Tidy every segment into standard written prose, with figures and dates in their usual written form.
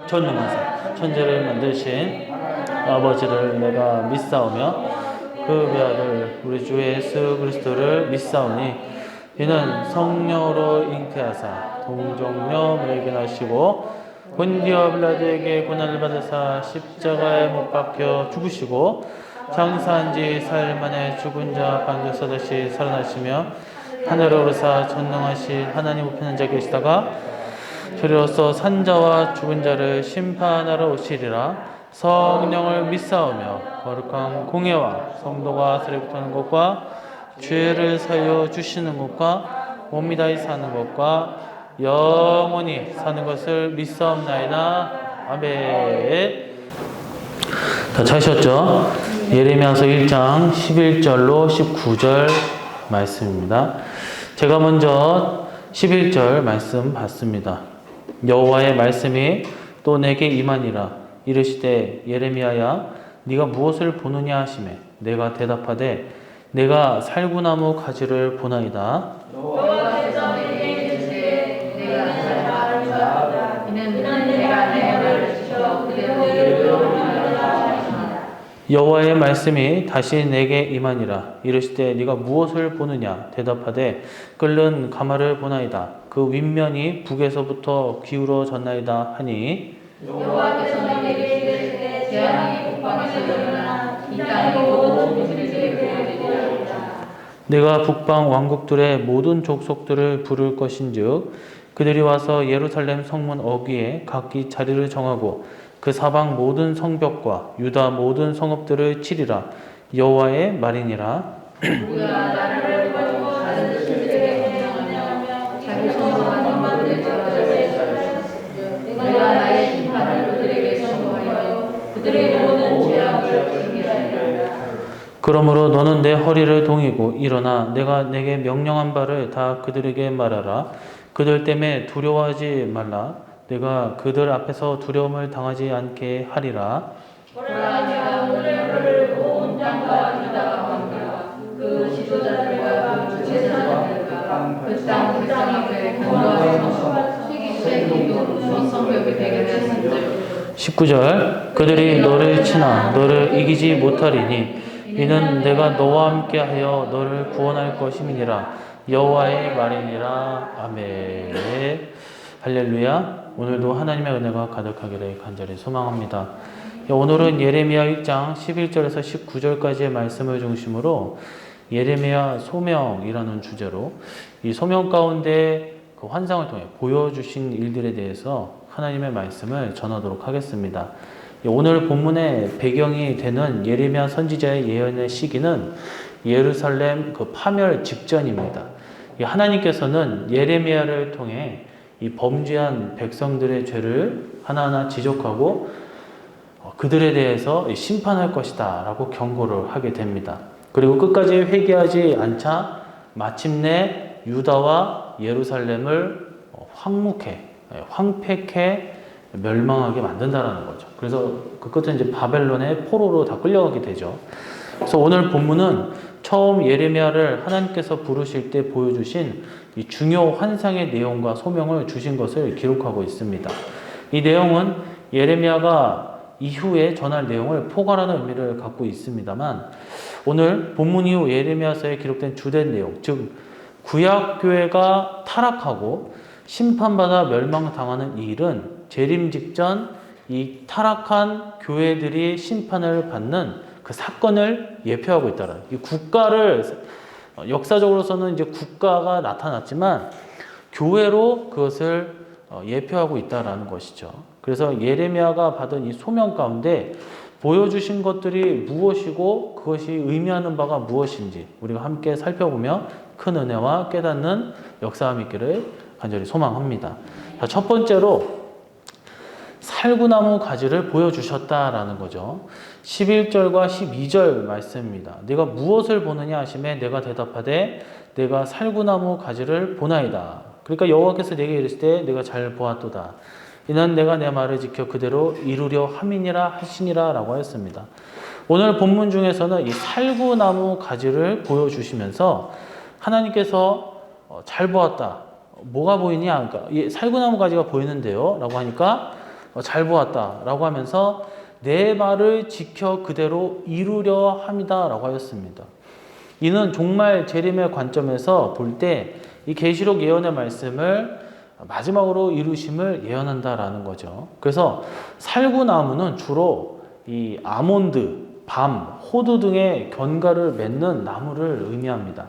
전능하사 천지를 만드신 아버지를 내가 믿사오며 그 외아들 우리 주 예수 그리스도를 믿사오니 이는 성령으로 잉태하사 동정녀 발견하시고 본디오 빌라도에게 고난을 받으사 십자가에 못 박혀 죽으시고 장사한 지 4일 만에 죽은 자 가운데서 다시 살아나시며 하늘에 오르사 전능하신 하나님 우편에 앉아 계시다가 저리로서 산자와 죽은 자를 심판하러 오시리라. 성령을 믿사오며 거룩한 공예와 성도가 세례부터는 것과 죄를 사여 주시는 것과 몸이 다히 사는 것과 영원히 사는 것을 믿사옵나이다. 아멘. 다 찾으셨죠? 예레미야서 1장 11절로 19절 말씀입니다. 제가 먼저 11절 말씀 봤습니다. 여호와의 말씀이 또 내게 임하니라. 이르시되 예레미야야 네가 무엇을 보느냐 하시매 내가 대답하되 내가 살구나무 가지를 보나이다. 여호와께서 내게 이르시되 내가 잘 아노라. 이는 내가 내 말을 지켜 그대로 이루리라. 여호와의 말씀이 다시 내게 임하니라. 이르시되 네가 무엇을 보느냐 대답하되 끓는 가마를 보나이다. 그 윗면이 북에서부터 기울어졌나이다 하니 여호와께서 내게 이르시되 재앙이 북방에서 일어나 이 땅의 모든 족속들에게 보여주리라. 내가 북방 왕국들의 모든 족속들을 부를 것인즉 그들이 와서 예루살렘 성문 어귀에 각기 자리를 정하고 그 사방 모든 성벽과 유다 모든 성읍들을 치리라. 여호와의 말이니라. 누가 나를 버리고 다른 신들에게 경영하며 자기 성소와 성막을 저주하였으며 내가 나의 심판을 그들에게 선고하여 그들의 모든 죄악을 징계하리라. 그러므로 너는 내 허리를 동이고 일어나 내가 내게 명령한 바를 다 그들에게 말하라. 그들 때문에 두려워하지 말라. 내가 그들 앞에서 두려움을 당하지 않게 하리라. 보라 내가 오늘 온 땅과 유다 왕들과 그 지도자들과 그 제사장들과 그 땅 백성에게 공로하여서 세기세 기도 성벽이 되게 하였은즉 19절 그들이 너를 치나 너를 이기지 못하리니 이는 내가 너와 함께하여 너를 구원할 것임이니라. 여호와의 말이니라. 아멘. 할렐루야. 오늘도 하나님의 은혜가 가득하기를 간절히 소망합니다. 오늘은 예레미야 1장 11절에서 19절까지의 말씀을 중심으로 예레미야 소명이라는 주제로 이 소명 가운데 그 환상을 통해 보여주신 일들에 대해서 하나님의 말씀을 전하도록 하겠습니다. 오늘 본문의 배경이 되는 예레미야 선지자의 예언의 시기는 예루살렘 그 파멸 직전입니다. 하나님께서는 예레미야를 통해 이 범죄한 백성들의 죄를 하나하나 지적하고 그들에 대해서 심판할 것이다 라고 경고를 하게 됩니다. 그리고 끝까지 회개하지 않자 마침내 유다와 예루살렘을 황폐케 멸망하게 만든다라는 거죠. 그래서 그 끝은 이제 바벨론의 포로로 다 끌려가게 되죠. 그래서 오늘 본문은 처음 예레미야를 하나님께서 부르실 때 보여주신 이 중요 환상의 내용과 소명을 주신 것을 기록하고 있습니다. 이 내용은 예레미야가 이후에 전할 내용을 포괄하는 의미를 갖고 있습니다만 오늘 본문 이후 예레미야서에 기록된 주된 내용, 즉 구약교회가 타락하고 심판받아 멸망당하는 이 일은 재림 직전 이 타락한 교회들이 심판을 받는 그 사건을 예표하고 있다는 이 국가를 역사적으로서는 이제 국가가 나타났지만 교회로 그것을 예표하고 있다라는 것이죠. 그래서 예레미야가 받은 이 소명 가운데 보여주신 것들이 무엇이고 그것이 의미하는 바가 무엇인지 우리가 함께 살펴보며 큰 은혜와 깨닫는 역사함 있기를 간절히 소망합니다. 자, 첫 번째로 살구나무 가지를 보여주셨다라는 거죠. 11절과 12절 말씀입니다. 내가 무엇을 보느냐 하시매 내가 대답하되 내가 살구나무 가지를 보나이다. 그러니까 여호와께서 내게 이르시되 내가 잘 보았도다. 이는 내가 내 말을 지켜 그대로 이루려 함이니라 하시니라 라고 하였습니다. 오늘 본문 중에서는 이 살구나무 가지를 보여주시면서 하나님께서 잘 보았다. 뭐가 보이냐? 그러니까 이 살구나무 가지가 보이는데요. 라고 하니까 잘 보았다라고 하면서 내 말을 지켜 그대로 이루려 함이다라고 하였습니다. 이는 종말 재림의 관점에서 볼 때 이 계시록 예언의 말씀을 마지막으로 이루심을 예언한다라는 거죠. 그래서 살구나무는 주로 이 아몬드, 밤, 호두 등의 견과를 맺는 나무를 의미합니다.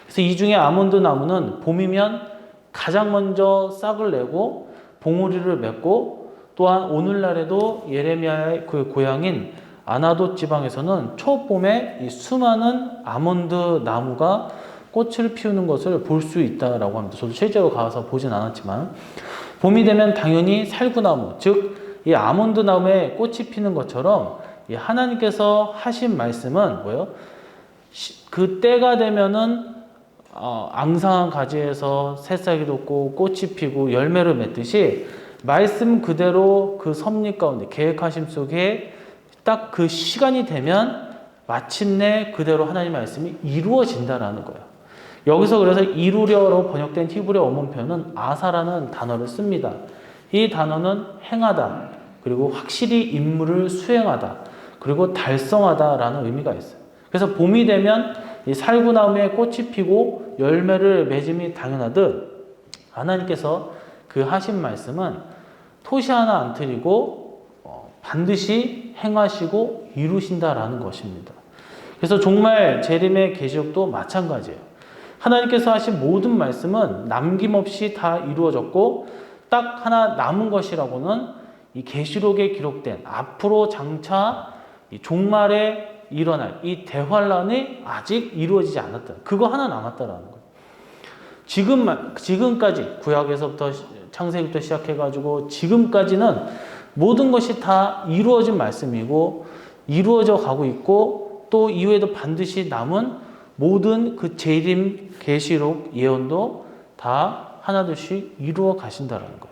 그래서 이 중에 아몬드 나무는 봄이면 가장 먼저 싹을 내고 봉우리를 맺고, 또한 오늘날에도 예레미야의 그 고향인 아나돗 지방에서는 초봄에 이 수많은 아몬드 나무가 꽃을 피우는 것을 볼 수 있다라고 합니다. 저도 실제로 가서 보진 않았지만, 봄이 되면 당연히 살구나무, 즉 이 아몬드 나무에 꽃이 피는 것처럼 이 하나님께서 하신 말씀은 뭐예요? 그 때가 되면은 앙상한 가지에서 새싹이 돋고 꽃이 피고 열매를 맺듯이 말씀 그대로 그 섭리 가운데 계획하심 속에 딱 그 시간이 되면 마침내 그대로 하나님의 말씀이 이루어진다라는 거예요. 여기서 그래서 이루려로 번역된 히브리어 원문 표현은 아사라는 단어를 씁니다. 이 단어는 행하다, 그리고 확실히 임무를 수행하다, 그리고 달성하다라는 의미가 있어요. 그래서 봄이 되면 이 살구나무에 꽃이 피고 열매를 맺음이 당연하듯, 하나님께서 그 하신 말씀은 토시 하나 안 틀리고 반드시 행하시고 이루신다라는 것입니다. 그래서 종말 재림의 계시록도 마찬가지예요. 하나님께서 하신 모든 말씀은 남김없이 다 이루어졌고, 딱 하나 남은 것이라고는 이 계시록에 기록된 앞으로 장차 이 종말에 일어날 이 대환란이 아직 이루어지지 않았다. 그거 하나 남았다라는 거예요. 지금까지 구약에서부터 창세기부터 시작해가지고 지금까지는 모든 것이 다 이루어진 말씀이고 이루어져 가고 있고, 또 이후에도 반드시 남은 모든 그 재림 계시록 예언도 다 하나둘씩 이루어 가신다는 거예요.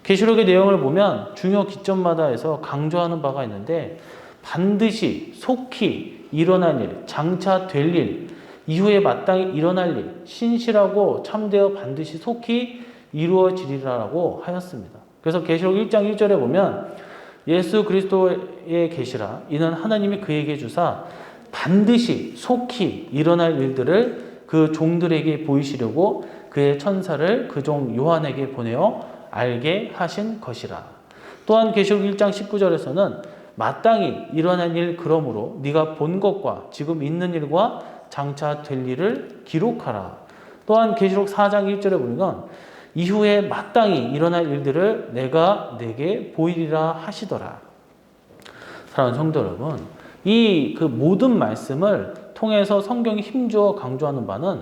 계시록의 내용을 보면 중요 기점마다에서 강조하는 바가 있는데, 반드시 속히 일어날 일, 장차 될 일, 이후에 마땅히 일어날 일, 신실하고 참되어 반드시 속히 이루어지리라고 하였습니다. 그래서 계시록 1장 1절에 보면 예수 그리스도의 계시라, 이는 하나님이 그에게 주사 반드시 속히 일어날 일들을 그 종들에게 보이시려고 그의 천사를 그 종 요한에게 보내어 알게 하신 것이라. 또한 계시록 1장 19절에서는 마땅히 일어날 일 그러므로 네가 본 것과 지금 있는 일과 장차 될 일을 기록하라. 또한 계시록 4장 1절에 보면 이후에 마땅히 일어날 일들을 내가 내게 보이리라 하시더라. 사랑하는 성도 여러분, 이 그 모든 말씀을 통해서 성경이 힘주어 강조하는 바는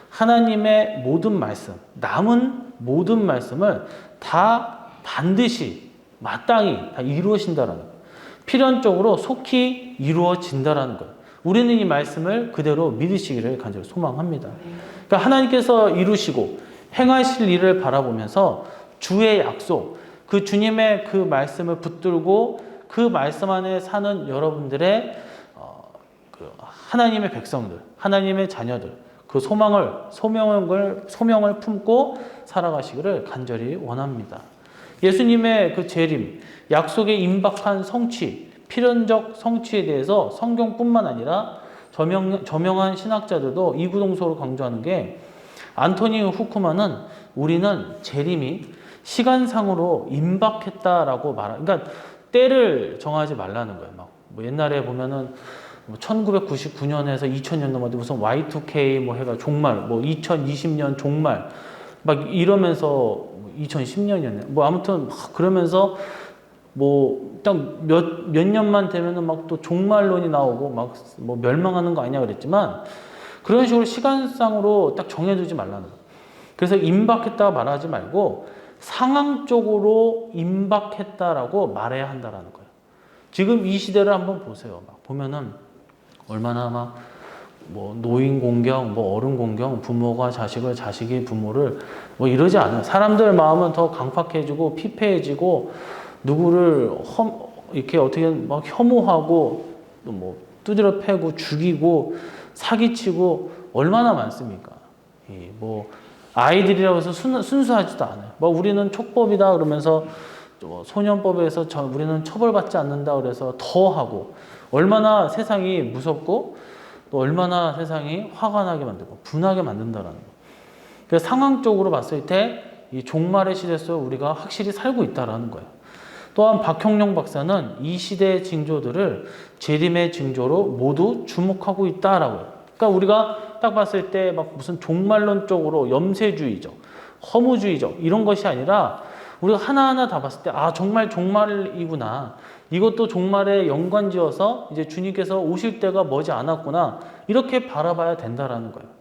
하나님의 모든 말씀, 남은 모든 말씀을 다 반드시 마땅히 다 이루어진다라는 거예요. 필연적으로 속히 이루어진다라는 거예요. 우리는 이 말씀을 그대로 믿으시기를 간절히 소망합니다. 그러니까 하나님께서 이루시고 행하실 일을 바라보면서 주의 약속, 그 주님의 그 말씀을 붙들고 그 말씀 안에 사는 여러분들의 그 하나님의 백성들, 하나님의 자녀들, 그 소명을 품고 살아가시기를 간절히 원합니다. 예수님의 그 재림, 약속의 임박한 성취, 필연적 성취에 대해서 성경뿐만 아니라 저명한 신학자들도 이구동성으로 강조하는 게, 안토니 후크만은 우리는 재림이 시간상으로 임박했다라고 그러니까 때를 정하지 말라는 거예요. 뭐 옛날에 보면은 1999년에서 2000년도마다 무슨 Y2K 뭐 해가 종말, 뭐 2020년 종말 막 이러면서 2010년이었네. 뭐 아무튼 그러면서 뭐 딱 몇 년만 되면은 막 또 종말론이 나오고 막 뭐 멸망하는 거 아니냐 그랬지만, 그런 식으로 시간상으로 딱 정해두지 말라는 거예요. 그래서 임박했다고 말하지 말고 상황적으로 임박했다라고 말해야 한다라는 거예요. 지금 이 시대를 한번 보세요. 막 보면은 얼마나 막 뭐 노인 공경, 뭐 어른 공경, 부모가 자식을, 자식이 부모를 뭐 이러지 않아요. 사람들 마음은 더 강팍해지고 피폐해지고 누구를 이렇게 어떻게 막 혐오하고 또 뭐 두드려 패고 죽이고 사기치고 얼마나 많습니까? 뭐 아이들이라고 해서 순수하지도 않아요. 뭐 우리는 촉법이다 그러면서 소년법에서 우리는 처벌받지 않는다 그래서 더 하고, 얼마나 세상이 무섭고 또 얼마나 세상이 화가 나게 만들고 분하게 만든다라는 거. 그래서 상황적으로 봤을 때 이 종말의 시대 속에 우리가 확실히 살고 있다라는 거예요. 또한 박형룡 박사는 이 시대의 징조들을 재림의 징조로 모두 주목하고 있다라고요. 그러니까 우리가 딱 봤을 때 막 무슨 종말론적으로 염세주의적, 허무주의적 이런 것이 아니라 우리가 하나하나 다 봤을 때 정말 종말이구나. 이것도 종말에 연관지어서 이제 주님께서 오실 때가 머지 않았구나. 이렇게 바라봐야 된다라는 거예요.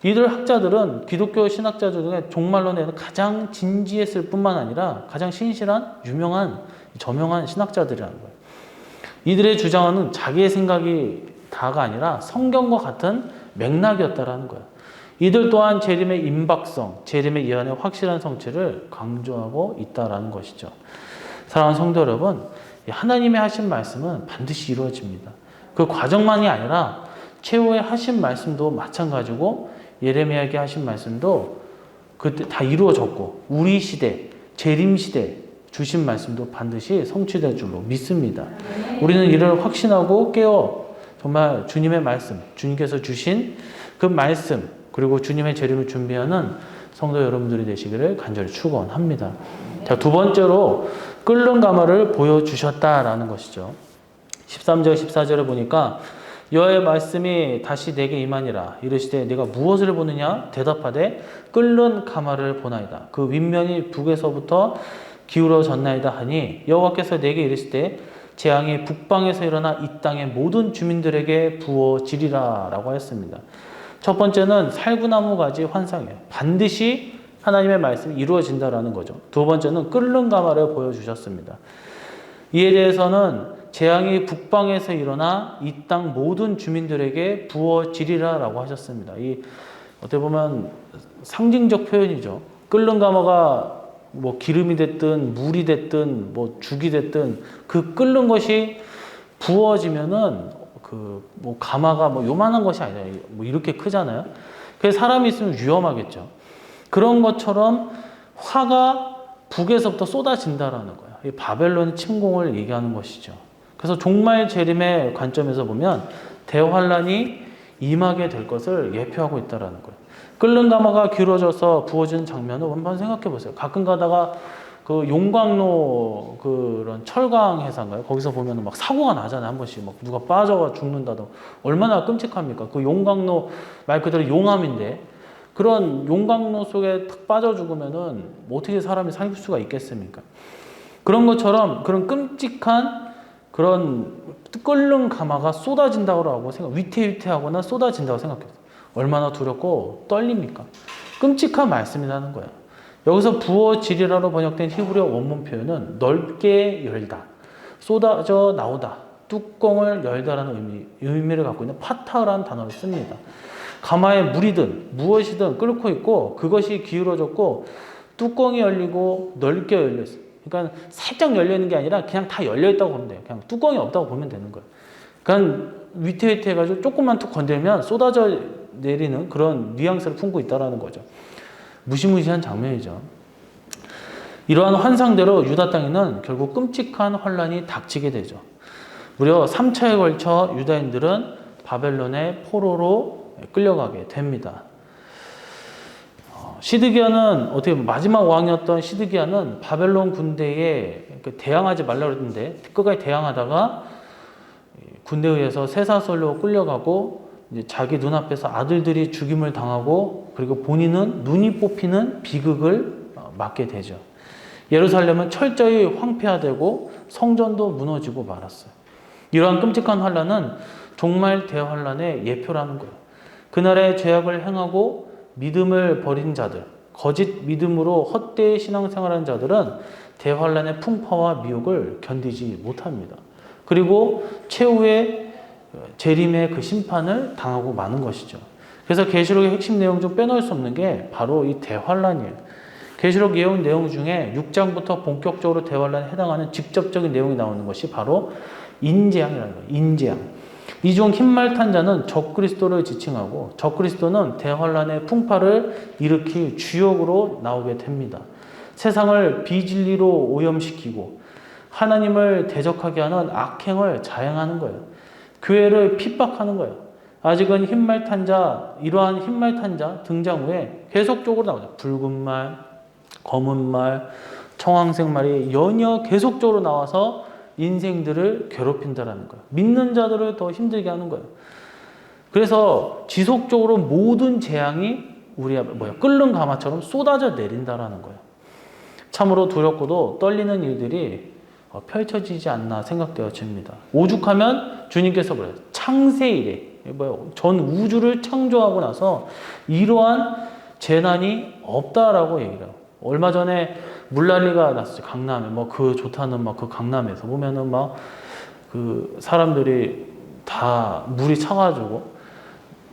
이들 학자들은 기독교 신학자들 중에 종말론에는 가장 진지했을 뿐만 아니라 가장 신실한, 유명한, 저명한 신학자들이라는 거예요. 이들의 주장은 자기의 생각이 다가 아니라 성경과 같은 맥락이었다라는 거예요. 이들 또한 재림의 임박성, 재림의 예언의 확실한 성취를 강조하고 있다라는 것이죠. 사랑하는 성도 여러분, 하나님의 하신 말씀은 반드시 이루어집니다. 그 과정만이 아니라 최후의 하신 말씀도 마찬가지고 예레미야에게 하신 말씀도 그때 다 이루어졌고 우리 시대, 재림 시대 주신 말씀도 반드시 성취될 줄로 믿습니다. 우리는 이를 확신하고 깨어 정말 주님의 말씀, 주님께서 주신 그 말씀 그리고 주님의 재림을 준비하는 성도 여러분들이 되시기를 간절히 축원합니다. 자, 두 번째로 끓는 가마를 보여주셨다라는 것이죠. 13절, 14절에 보니까 여호와의 말씀이 다시 내게 임하니라. 이르시되 내가 무엇을 보느냐? 대답하되 끓는 가마를 보나이다. 그 윗면이 북에서부터 기울어졌나이다 하니 여호와께서 내게 이르시되 재앙이 북방에서 일어나 이 땅의 모든 주민들에게 부어지리라 라고 했습니다. 첫 번째는 살구나무 가지 환상이에요. 반드시 하나님의 말씀이 이루어진다라는 거죠. 두 번째는 끓는 가마를 보여주셨습니다. 이에 대해서는 재앙이 북방에서 일어나 이 땅 모든 주민들에게 부어지리라 라고 하셨습니다. 이 어떻게 보면 상징적 표현이죠. 끓는 가마가 뭐 기름이 됐든 물이 됐든 뭐 죽이 됐든 그 끓는 것이 부어지면은 그 뭐 가마가 뭐 요만한 것이 아니라 뭐 이렇게 크잖아요. 그래서 사람이 있으면 위험하겠죠. 그런 것처럼 화가 북에서부터 쏟아진다라는 거예요. 이 바벨론의 침공을 얘기하는 것이죠. 그래서 종말 재림의 관점에서 보면 대환란이 임하게 될 것을 예표하고 있다라는 거예요. 끓는 가마가 기울어져서 부어지는 장면을 한번 생각해 보세요. 가끔 가다가 그 용광로 그런 철강 해상가요? 거기서 보면 막 사고가 나잖아요. 한 번씩 막 누가 빠져가 죽는다도 얼마나 끔찍합니까? 그 용광로 말 그대로 용암인데 그런 용광로 속에 탁 빠져 죽으면은 뭐 어떻게 사람이 살 수가 있겠습니까? 그런 것처럼 그런 끔찍한 그런 끓는 가마가 쏟아진다고 생각, 위태위태하거나 쏟아진다고 생각해요. 얼마나 두렵고 떨립니까? 끔찍한 말씀이라는 거예요. 여기서 부어지리라로 번역된 히브리어 원문 표현은 넓게 열다, 쏟아져 나오다, 뚜껑을 열다라는 의미를 갖고 있는 파타라는 단어를 씁니다. 가마에 물이든 무엇이든 끓고 있고 그것이 기울어졌고 뚜껑이 열리고 넓게 열려 있어요. 그러니까 살짝 열려 있는 게 아니라 그냥 다 열려 있다고 보면 돼요. 그냥 뚜껑이 없다고 보면 되는 거예요. 그러니까 위태위태해가지고 조금만 툭 건들면 쏟아져 내리는 그런 뉘앙스를 품고 있다는 거죠. 무시무시한 장면이죠. 이러한 환상대로 유다 땅에는 결국 끔찍한 환란이 닥치게 되죠. 무려 3차에 걸쳐 유다인들은 바벨론의 포로로 끌려가게 됩니다. 시드기야는 어떻게 마지막 왕이었던 시드기야는 바벨론 군대에 대항하지 말라고 했는데 끝까지 대항하다가 군대에 의해서 쇠사슬로 끌려가고 이제 자기 눈앞에서 아들들이 죽임을 당하고 그리고 본인은 눈이 뽑히는 비극을 맞게 되죠. 예루살렘은 철저히 황폐화되고 성전도 무너지고 말았어요. 이러한 끔찍한 환란은 종말 대환란의 예표라는 거예요. 그날의 죄악을 행하고 믿음을 버린 자들, 거짓 믿음으로 헛되이 신앙생활하는 자들은 대환란의 풍파와 미혹을 견디지 못합니다. 그리고 최후의 재림의 그 심판을 당하고 마는 것이죠. 그래서 계시록의 핵심 내용 중 빼놓을 수 없는 게 바로 이 대환란이에요. 계시록 예언 내용 중에 6장부터 본격적으로 대환란에 해당하는 직접적인 내용이 나오는 것이 바로 인재앙이라는 거예요. 인재앙. 이 중 흰말 탄 자는 적그리스도를 지칭하고 적그리스도는 대환란의 풍파를 일으킬 주역으로 나오게 됩니다. 세상을 비진리로 오염시키고 하나님을 대적하게 하는 악행을 자행하는 거예요. 교회를 핍박하는 거예요. 아직은 흰말 탄 자, 이러한 흰말 탄 자 등장 후에 계속적으로 나오죠. 붉은 말, 검은 말, 청황색 말이 연이어 계속적으로 나와서 인생들을 괴롭힌다라는 거예요. 믿는 자들을 더 힘들게 하는 거예요. 그래서 지속적으로 모든 재앙이 우리 앞에 끓는 가마처럼 쏟아져 내린다라는 거예요. 참으로 두렵고도 떨리는 일들이 펼쳐지지 않나 생각되어집니다. 오죽하면 주님께서 그래요. 창세 이래 전 우주를 창조하고 나서 이러한 재난이 없다라고 얘기를 해요. 얼마 전에 물난리가 났어요. 강남에 그 좋다는 그 강남에서 보면은 그 사람들이 다 물이 차가지고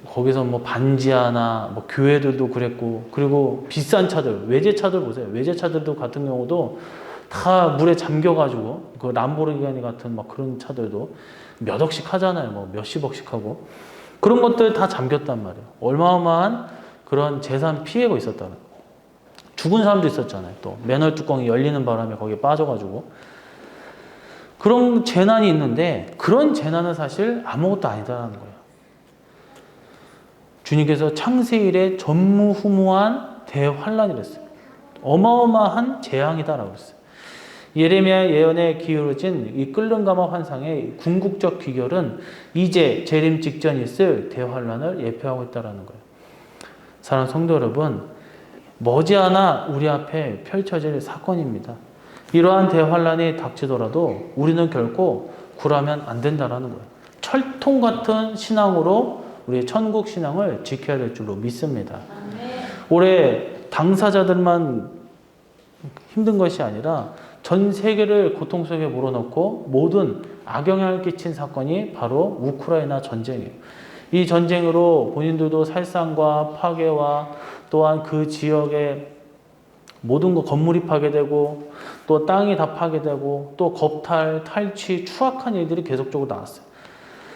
거기서 반지하나 교회들도 그랬고, 그리고 비싼 차들, 외제차들 보세요. 외제차들도 같은 경우도 다 물에 잠겨가지고 그 람보르기니 같은 그런 차들도 몇 억씩 하잖아요. 몇십억씩 하고 그런 것들 다 잠겼단 말이에요. 어마어마한 그런 재산 피해가 있었다는 거예요. 죽은 사람도 있었잖아요. 또 맨홀 뚜껑이 열리는 바람에 거기에 빠져가지고 그런 재난이 있는데 그런 재난은 사실 아무것도 아니다라는 거예요. 주님께서 창세일에 전무후무한 대환란이랬어요. 어마어마한 재앙이다라고 했어요. 예레미야 예언에 기울어진 이 끓는 가마 환상의 궁극적 귀결은 이제 재림 직전에 있을 대환란을 예표하고 있다는 거예요. 사랑하는 성도 여러분, 머지않아 우리 앞에 펼쳐질 사건입니다. 이러한 대환란이 닥치더라도 우리는 결코 굴하면 안 된다는 거예요. 철통 같은 신앙으로 우리의 천국 신앙을 지켜야 될 줄로 믿습니다. 올해 당사자들만 힘든 것이 아니라 전 세계를 고통 속에 몰아넣고 모든 악영향을 끼친 사건이 바로 우크라이나 전쟁이에요. 이 전쟁으로 본인들도 살상과 파괴와 또한 그 지역의 모든 건물이 파괴되고 또 땅이 다 파괴되고 또 겁탈, 탈취, 추악한 일들이 계속적으로 나왔어요.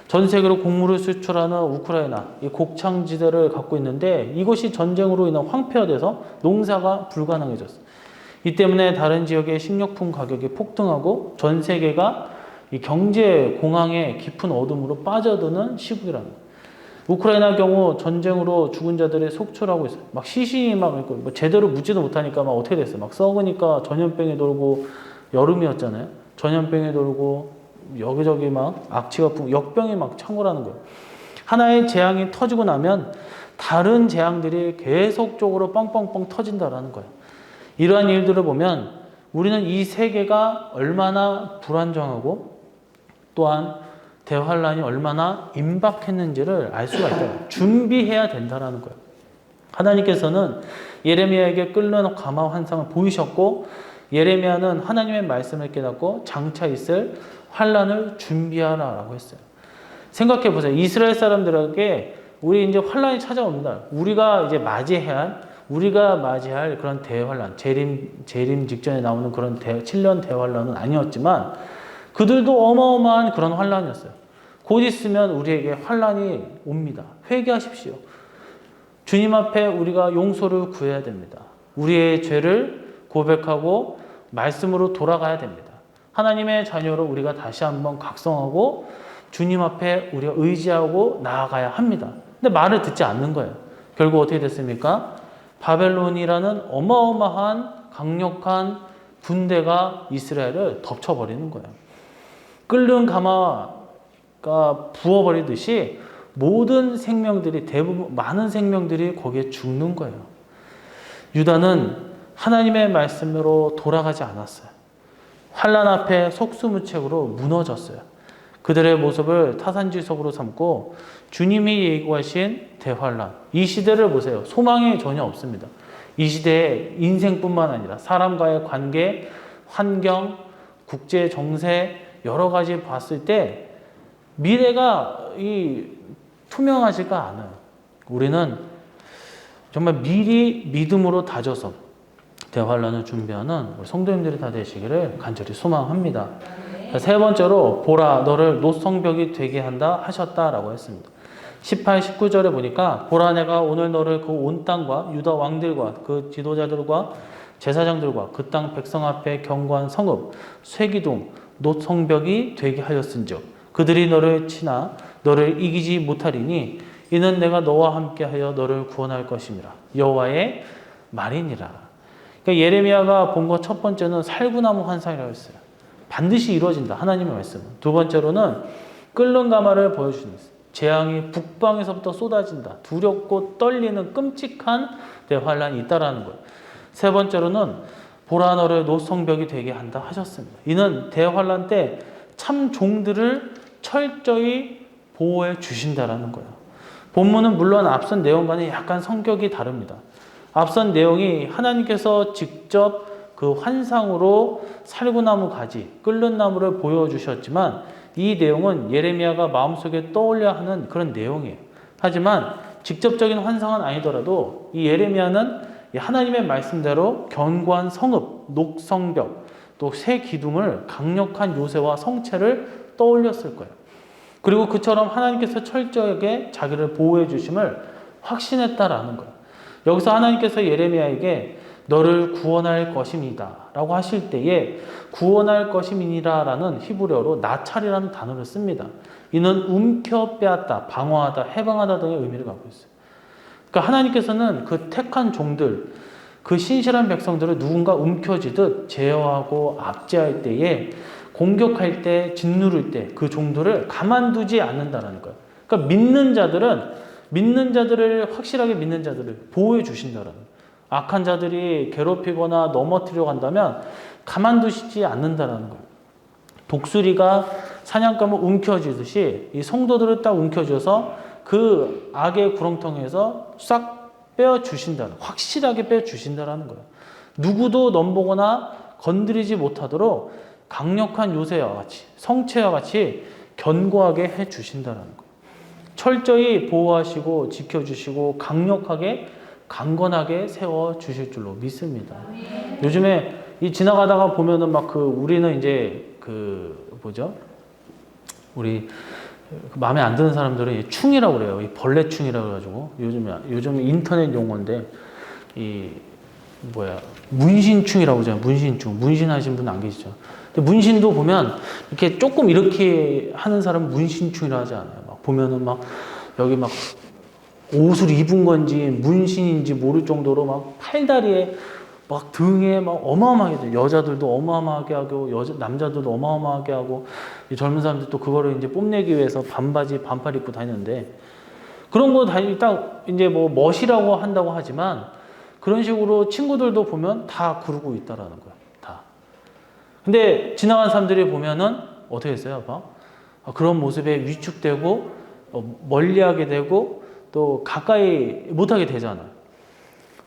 전 세계로 곡물을 수출하는 우크라이나, 이 곡창지대를 갖고 있는데 이것이 전쟁으로 인한 황폐화돼서 농사가 불가능해졌어요. 이 때문에 다른 지역의 식료품 가격이 폭등하고 전 세계가 이 경제 공황의 깊은 어둠으로 빠져드는 시국이라는 거예요. 우크라이나 경우 전쟁으로 죽은 자들의 속출하고 있어요. 시신이 있고 제대로 묻지도 못하니까 어떻게 됐어요? 썩으니까 전염병이 돌고 여름이었잖아요. 전염병이 돌고 여기저기 악취가 풍 역병이 창궐하는 거예요. 하나의 재앙이 터지고 나면 다른 재앙들이 계속적으로 뻥뻥뻥 터진다라는 거예요. 이러한 일들을 보면 우리는 이 세계가 얼마나 불안정하고 또한 대환란이 얼마나 임박했는지를 알 수가 있다. 준비해야 된다는 거예요. 하나님께서는 예레미야에게 끓는 가마 환상을 보이셨고 예레미야는 하나님의 말씀을 깨닫고 장차 있을 환란을 준비하라라고 했어요. 생각해 보세요. 이스라엘 사람들에게 우리 이제 환란이 찾아옵니다. 우리가 맞이할 그런 대환란, 재림 직전에 나오는 그런 7년 대환란은 아니었지만 그들도 어마어마한 그런 환란이었어요. 곧 있으면 우리에게 환란이 옵니다. 회개하십시오. 주님 앞에 우리가 용서를 구해야 됩니다. 우리의 죄를 고백하고 말씀으로 돌아가야 됩니다. 하나님의 자녀로 우리가 다시 한번 각성하고 주님 앞에 우리가 의지하고 나아가야 합니다. 근데 말을 듣지 않는 거예요. 결국 어떻게 됐습니까? 바벨론이라는 어마어마한 강력한 군대가 이스라엘을 덮쳐버리는 거예요. 끓는 가마가 부어버리듯이 모든 생명들이 대부분 많은 생명들이 거기에 죽는 거예요. 유다는 하나님의 말씀으로 돌아가지 않았어요. 환란 앞에 속수무책으로 무너졌어요. 그들의 모습을 타산지석으로 삼고 주님이 예고하신 대환란, 이 시대를 보세요. 소망이 전혀 없습니다. 이 시대에 인생뿐만 아니라 사람과의 관계, 환경, 국제 정세 여러 가지 봤을 때 미래가 투명하지가 않아요. 우리는 정말 미리 믿음으로 다져서 대환란을 준비하는 우리 성도님들이 다 되시기를 간절히 소망합니다. 세 번째로 보라 너를 노성벽이 되게 한다 하셨다라고 했습니다. 18, 19절에 보니까 보라 내가 오늘 너를 그 온 땅과 유다 왕들과 그 지도자들과 제사장들과 그 땅 백성 앞에 견고한 성읍, 쇠기둥, 놋성벽이 되게 하였은즉 그들이 너를 치나 너를 이기지 못하리니 이는 내가 너와 함께하여 너를 구원할 것임이라. 여호와의 말이니라. 그러니까 예레미야가 본 것 첫 번째는 살구나무 환상이라고 했어요. 반드시 이루어진다. 하나님의 말씀은. 두 번째로는 끓는 가마를 보여주는 것입니다. 재앙이 북방에서부터 쏟아진다. 두렵고 떨리는 끔찍한 대환란이 있다라는 거예요. 세 번째로는 보라 너를 놋성벽이 되게 한다 하셨습니다. 이는 대환란 때 참 종들을 철저히 보호해 주신다라는 거예요. 본문은 물론 앞선 내용과는 약간 성격이 다릅니다. 앞선 내용이 하나님께서 직접 그 환상으로 살구나무 가지, 끓는 나무를 보여주셨지만 이 내용은 예레미야가 마음속에 떠올려 하는 그런 내용이에요. 하지만 직접적인 환상은 아니더라도 이 예레미야는 하나님의 말씀대로 견고한 성읍, 녹성벽, 또 새 기둥을 강력한 요새와 성체를 떠올렸을 거예요. 그리고 그처럼 하나님께서 철저하게 자기를 보호해 주심을 확신했다라는 거예요. 여기서 하나님께서 예레미야에게 너를 구원할 것입니다 라고 하실 때에 구원할 것임이니라 라는 히브리어로 나찰이라는 단어를 씁니다. 이는 움켜 빼앗다, 방어하다, 해방하다 등의 의미를 갖고 있어요. 그러니까 하나님께서는 그 택한 종들, 그 신실한 백성들을 누군가 움켜쥐듯 제어하고 압제할 때에 공격할 때, 짓누를 때 그 종들을 가만두지 않는다는 거예요. 그러니까 믿는 자들을 확실하게 믿는 자들을 보호해 주신다는 거예요. 악한 자들이 괴롭히거나 넘어뜨려 간다면 가만두시지 않는다는 거예요. 독수리가 사냥감을 움켜쥐듯이 이 성도들을 딱 움켜쥐어서 그 악의 구렁텅이에서 싹 빼어주신다는, 확실하게 빼어주신다는 거예요. 누구도 넘보거나 건드리지 못하도록 강력한 요새와 같이, 성체와 같이 견고하게 해주신다는 거예요. 철저히 보호하시고 지켜주시고 강력하게 강건하게 세워주실 줄로 믿습니다. 요즘에 이 지나가다가 보면은 막 우리는 이제 우리 마음에 안 드는 사람들은 충이라고 그래요. 이 벌레충이라고 해가지고 요즘 인터넷 용어인데 문신충이라고 하잖아요. 문신충. 문신하신 분 안 계시죠? 근데 문신도 보면 이렇게 조금 이렇게 하는 사람은 문신충이라 하지 않아요. 막 보면은 막 여기 막 옷을 입은 건지 문신인지 모를 정도로 막 팔다리에 막 등에 막 어마어마하게 여자들도 어마어마하게 하고 남자들도 어마어마하게 하고 젊은 사람들 또 그거를 이제 뽐내기 위해서 반바지 반팔 입고 다니는데 그런 거 다닐 딱 이제 뭐 멋이라고 한다고 하지만 그런 식으로 친구들도 보면 다 그러고 있다라는 거야. 다. 근데 지나가는 사람들이 보면은 어떻게 했어요? 그런 모습에 위축되고 멀리하게 되고 또 가까이 못하게 되잖아.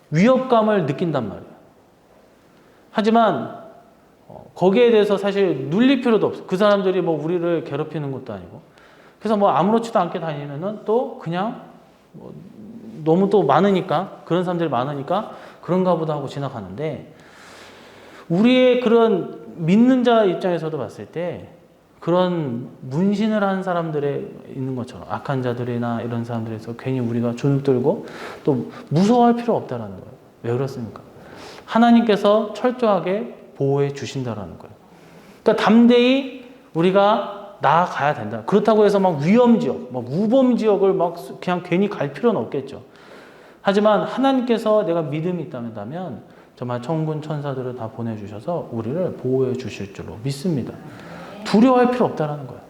위협감을 느낀단 말이야. 하지만 거기에 대해서 사실 눌릴 필요도 없어. 그 사람들이 뭐 우리를 괴롭히는 것도 아니고. 그래서 뭐 아무렇지도 않게 다니면은 또 그냥 너무 또 많으니까 그런 사람들이 많으니까 그런가 보다 하고 지나가는데 우리의 그런 믿는 자 입장에서도 봤을 때 그런 문신을 한 사람들에 있는 것처럼 악한 자들이나 이런 사람들에서 괜히 우리가 주눅들고 또 무서워할 필요 없다는 거예요. 왜 그렇습니까? 하나님께서 철저하게 보호해 주신다라는 거예요. 그러니까 담대히 우리가 나아가야 된다. 그렇다고 해서 막 위험지역, 막 우범지역을 막 그냥 괜히 갈 필요는 없겠죠. 하지만 하나님께서 내가 믿음이 있다면 정말 천군 천사들을 다 보내주셔서 우리를 보호해 주실 줄로 믿습니다. 두려워할 필요 없다는 거예요.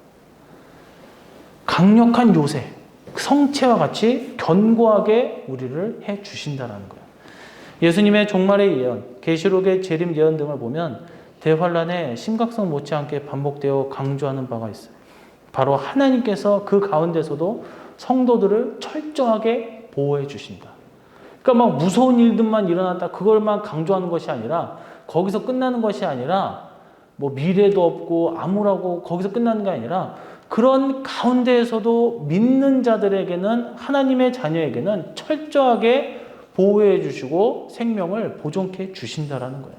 강력한 요새, 성체와 같이 견고하게 우리를 해 주신다는 거예요. 예수님의 종말의 예언, 계시록의 재림 예언 등을 보면 대환란의 심각성 못지않게 반복되어 강조하는 바가 있어요. 바로 하나님께서 그 가운데서도 성도들을 철저하게 보호해 주신다. 그러니까 막 무서운 일들만 일어났다 그걸만 강조하는 것이 아니라 거기서 끝나는 것이 아니라 뭐 미래도 없고 암울하고 거기서 끝나는 게 아니라 그런 가운데에서도 믿는 자들에게는 하나님의 자녀에게는 철저하게 보호해 주시고 생명을 보존케 주신다라는 거예요.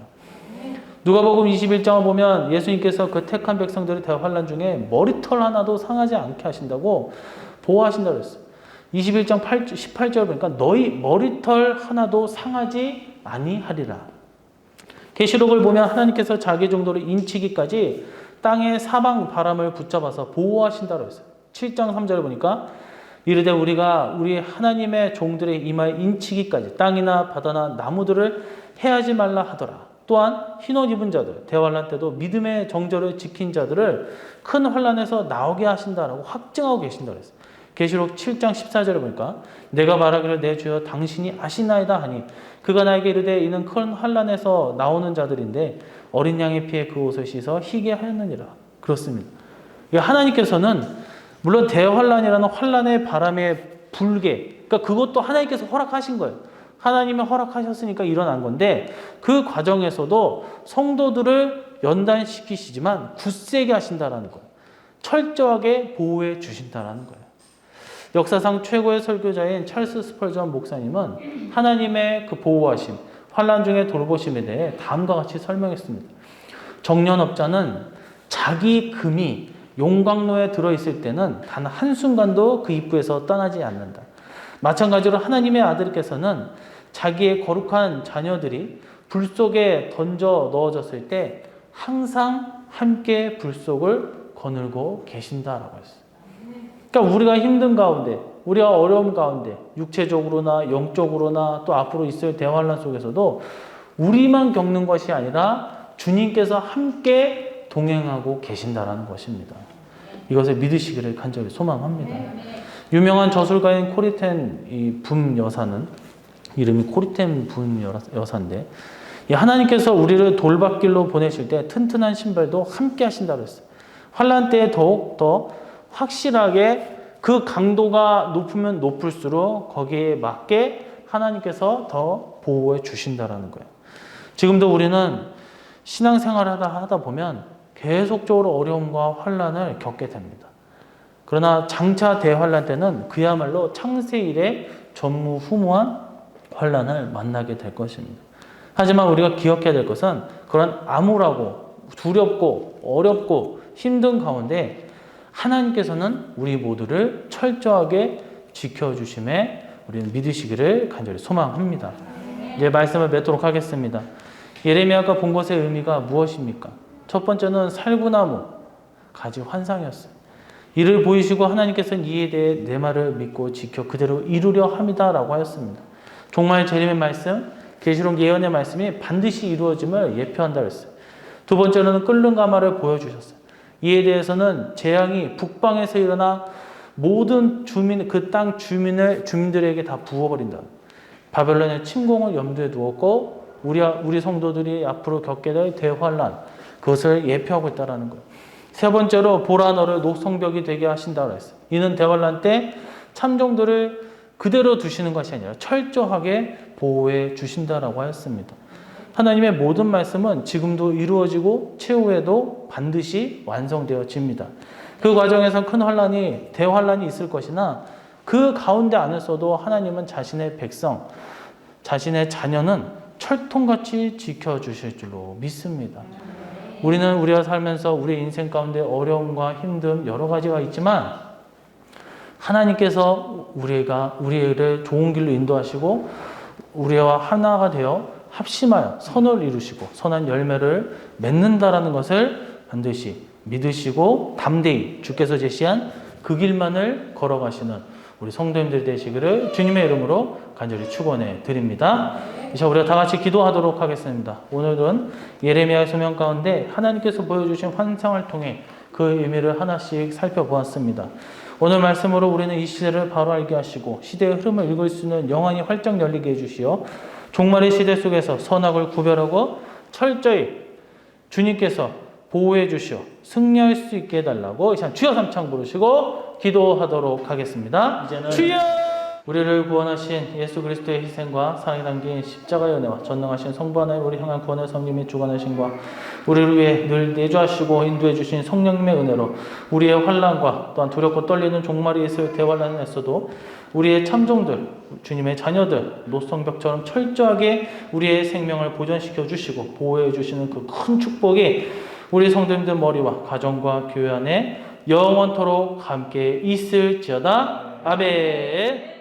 누가복음 21장을 보면 예수님께서 그 택한 백성들의 대환란 중에 머리털 하나도 상하지 않게 하신다고 보호하신다고 했어요. 21장 18절 보니까 너희 머리털 하나도 상하지 아니하리라. 계시록을 보면 하나님께서 자기 종들을 인치기까지 땅의 사방 바람을 붙잡아서 보호하신다고 했어요. 7장 3절을 보니까 이르되 우리가 우리 하나님의 종들의 이마에 인치기까지 땅이나 바다나 나무들을 해하지 말라 하더라. 또한 흰옷 입은 자들, 대환란 때도 믿음의 정절을 지킨 자들을 큰 환란에서 나오게 하신다라고 확증하고 계신다고 했어요. 계시록 7장 14절을 보니까 내가 말하기를 내 주여 당신이 아시나이다 하니 그가 나에게 이르되 이는 큰 환란에서 나오는 자들인데 어린 양의 피에 그 옷을 씻어 희게 하였느니라. 그렇습니다. 하나님께서는 물론 대환란이라는 환란의 바람에 불게, 그러니까 그것도 하나님께서 허락하신 거예요. 하나님이 허락하셨으니까 일어난 건데 그 과정에서도 성도들을 연단시키시지만 굳세게 하신다라는 거예요. 철저하게 보호해 주신다라는 거예요. 역사상 최고의 설교자인 찰스 스펄전 목사님은 하나님의 그 보호하심, 환난 중에 돌보심에 대해 다음과 같이 설명했습니다. 정년업자는 자기 금이 용광로에 들어있을 때는 단 한순간도 그 입구에서 떠나지 않는다. 마찬가지로 하나님의 아들께서는 자기의 거룩한 자녀들이 불 속에 던져 넣어졌을 때 항상 함께 불 속을 거닐고 계신다라고 했어요. 그러니까 우리가 힘든 가운데, 우리가 어려움 가운데, 육체적으로나 영적으로나 또 앞으로 있을 대환란 속에서도 우리만 겪는 것이 아니라 주님께서 함께 동행하고 계신다라는 것입니다. 이것을 믿으시기를 간절히 소망합니다. 유명한 저술가인 코리텐 붐 여사는 이름이 코리텐 붐 여사인데 하나님께서 우리를 돌밭길로 보내실 때 튼튼한 신발도 함께 하신다고 했어요. 환난 때에 더욱 더 확실하게 그 강도가 높으면 높을수록 거기에 맞게 하나님께서 더 보호해 주신다라는 거예요. 지금도 우리는 신앙생활을 하다 보면 계속적으로 어려움과 환난을 겪게 됩니다. 그러나 장차 대환란 때는 그야말로 창세 이래 전무후무한 환난을 만나게 될 것입니다. 하지만 우리가 기억해야 될 것은 그런 암울하고 두렵고 어렵고 힘든 가운데 하나님께서는 우리 모두를 철저하게 지켜주심에 우리는 믿으시기를 간절히 소망합니다. 이제 말씀을 맺도록 하겠습니다. 예레미야가 본 것의 의미가 무엇입니까? 첫 번째는 살구나무 가지 환상이었어요. 이를 보이시고 하나님께서는 이에 대해 내 말을 믿고 지켜 그대로 이루려 함이다라고 하였습니다. 종말 재림의 말씀, 계시록 예언의 말씀이 반드시 이루어짐을 예표한다고 했어요. 두 번째로는 끓는 가마를 보여주셨어요. 이에 대해서는 재앙이 북방에서 일어나 모든 주민, 그 땅 주민들에게 다 부어버린다. 바벨론의 침공을 염두에 두었고 우리 성도들이 앞으로 겪게 될 대환란, 그것을 예표하고 있다는 거예요. 세 번째로 보라 너를 녹성벽이 되게 하신다고 했어요. 이는 대환란 때 참종들을 그대로 두시는 것이 아니라 철저하게 보호해 주신다라고 하였습니다. 하나님의 모든 말씀은 지금도 이루어지고 최후에도 반드시 완성되어집니다. 그 과정에서 큰 환란이, 대환란이 있을 것이나 그 가운데 안에서도 하나님은 자신의 백성, 자신의 자녀는 철통같이 지켜주실 줄로 믿습니다. 우리는 우리가 살면서 우리 인생 가운데 어려움과 힘듦 여러 가지가 있지만 하나님께서 우리를 좋은 길로 인도하시고 우리와 하나가 되어 합심하여 선을 이루시고 선한 열매를 맺는다라는 것을 반드시 믿으시고 담대히 주께서 제시한 그 길만을 걸어가시는 우리 성도님들 되시기를 주님의 이름으로 간절히 축원해 드립니다. 이제 우리가 다 같이 기도하도록 하겠습니다. 오늘은 예레미야의 소명 가운데 하나님께서 보여주신 환상을 통해 그 의미를 하나씩 살펴보았습니다. 오늘 말씀으로 우리는 이 시대를 바로 알게 하시고 시대의 흐름을 읽을 수 있는 영안이 활짝 열리게 해주시어 종말의 시대 속에서 선악을 구별하고 철저히 주님께서 보호해 주시어 승리할 수 있게 해달라고 이 시간 주여 삼창 부르시고 기도하도록 하겠습니다. 이제는 주여! 우리를 구원하신 예수 그리스도의 희생과 사랑이 담긴 십자가의 은혜와 전능하신 성부 하나님 우리 향한 구원의 성님의 주관하심과 우리를 위해 늘 내주하시고 인도해 주신 성령님의 은혜로 우리의 환난과 또한 두렵고 떨리는 종말이 있을 대환란에서도 우리의 참종들, 주님의 자녀들 노성벽처럼 철저하게 우리의 생명을 보존시켜 주시고 보호해 주시는 그 큰 축복이 우리 성도님들 머리와 가정과 교회 안에 영원토록 함께 있을지어다. 아멘.